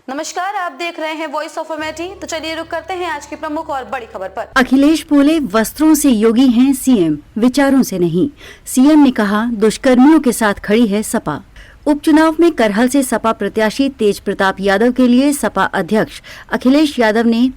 नमस्कार, आप देख रहे हैं वॉइस ऑफ अमेठी। तो चलिए रुक करते हैं आज की प्रमुख और बड़ी खबर पर। अखिलेश बोले, वस्त्रों से योगी हैं सीएम, विचारों से नहीं। सीएम ने कहा, दुष्कर्मियों के साथ खड़ी है सपा। उपचुनाव में करहल से सपा प्रत्याशी तेज प्रताप यादव के लिए सपा अध्यक्ष अखिलेश यादव ने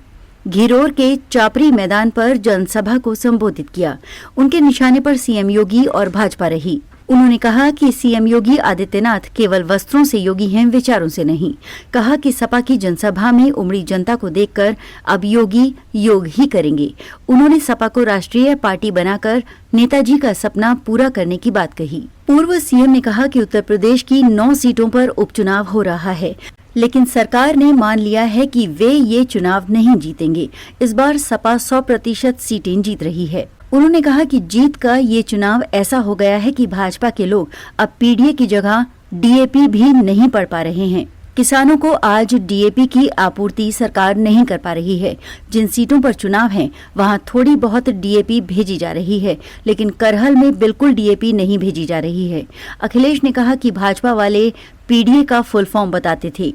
घिरोर के चापरी मैदान पर जनसभा को संबोधित किया। उनके निशाने पर सीएम योगी और भाजपा रही। उन्होंने कहा कि सीएम योगी आदित्यनाथ केवल वस्त्रों से योगी हैं, विचारों से नहीं। कहा कि सपा की जनसभा में उमड़ी जनता को देखकर अब योगी योग ही करेंगे। उन्होंने सपा को राष्ट्रीय पार्टी बनाकर नेताजी का सपना पूरा करने की बात कही। पूर्व सीएम ने कहा कि उत्तर प्रदेश की 9 सीटों पर उपचुनाव हो रहा है, लेकिन सरकार ने मान लिया है कि वे ये चुनाव नहीं जीतेंगे। इस बार सपा 100% सीटें जीत रही है। उन्होंने कहा कि जीत का ये चुनाव ऐसा हो गया है कि भाजपा के लोग अब पीडीए की जगह डीएपी भी नहीं पढ़ पा रहे हैं। किसानों को आज डीएपी की आपूर्ति सरकार नहीं कर पा रही है। जिन सीटों पर चुनाव है वहां थोड़ी बहुत डीएपी भेजी जा रही है, लेकिन करहल में बिल्कुल डीएपी नहीं भेजी जा रही है। अखिलेश ने कहा कि भाजपा वाले पीडीए का फुल फॉर्म बताते थे,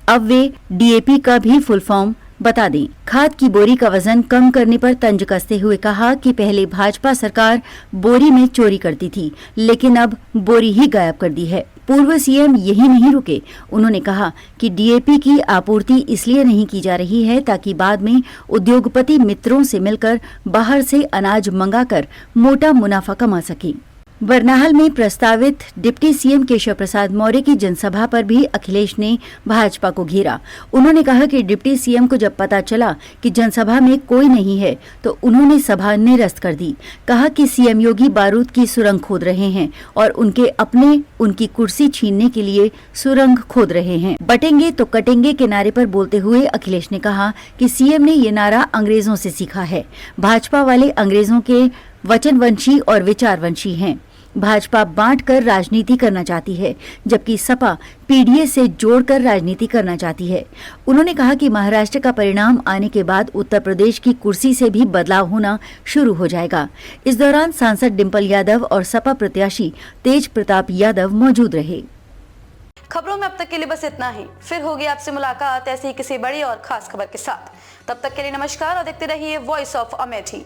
अब वे डीएपी का भी फुल फॉर्म बता दें। खाद की बोरी का वजन कम करने पर तंज कसते हुए कहा कि पहले भाजपा सरकार बोरी में चोरी करती थी, लेकिन अब बोरी ही गायब कर दी है। पूर्व सीएम यही नहीं रुके। उन्होंने कहा कि डीएपी की आपूर्ति इसलिए नहीं की जा रही है ताकि बाद में उद्योगपति मित्रों से मिलकर बाहर से अनाज मंगाकर मोटा मुनाफा कमा सके। बरनाहल में प्रस्तावित डिप्टी सीएम केशव प्रसाद मौर्य की जनसभा पर भी अखिलेश ने भाजपा को घेरा। उन्होंने कहा कि डिप्टी सीएम को जब पता चला कि जनसभा में कोई नहीं है तो उन्होंने सभा निरस्त कर दी। कहा कि सीएम योगी बारूद की सुरंग खोद रहे हैं और उनके अपने उनकी कुर्सी छीनने के लिए सुरंग खोद रहे हैं। बटेंगे तो कटेंगे के नारे पर बोलते हुए अखिलेश ने कहा कि सीएम ने ये नारा अंग्रेजों से सीखा है। भाजपा वाले अंग्रेजों के वचनवंशी और विचारवंशी हैं। भाजपा बांटकर राजनीति करना चाहती है, जबकि सपा पीडीए से जोड़कर राजनीति करना चाहती है। उन्होंने कहा कि महाराष्ट्र का परिणाम आने के बाद उत्तर प्रदेश की कुर्सी से भी बदलाव होना शुरू हो जाएगा। इस दौरान सांसद डिंपल यादव और सपा प्रत्याशी तेज प्रताप यादव मौजूद रहे। खबरों में अब तक के लिए बस इतना ही। फिर होगी आपसे मुलाकात ऐसी ही किसी बड़ी और खास खबर के साथ। तब तक के लिए नमस्कार और देखते रहिए वॉइस ऑफ अमेठी।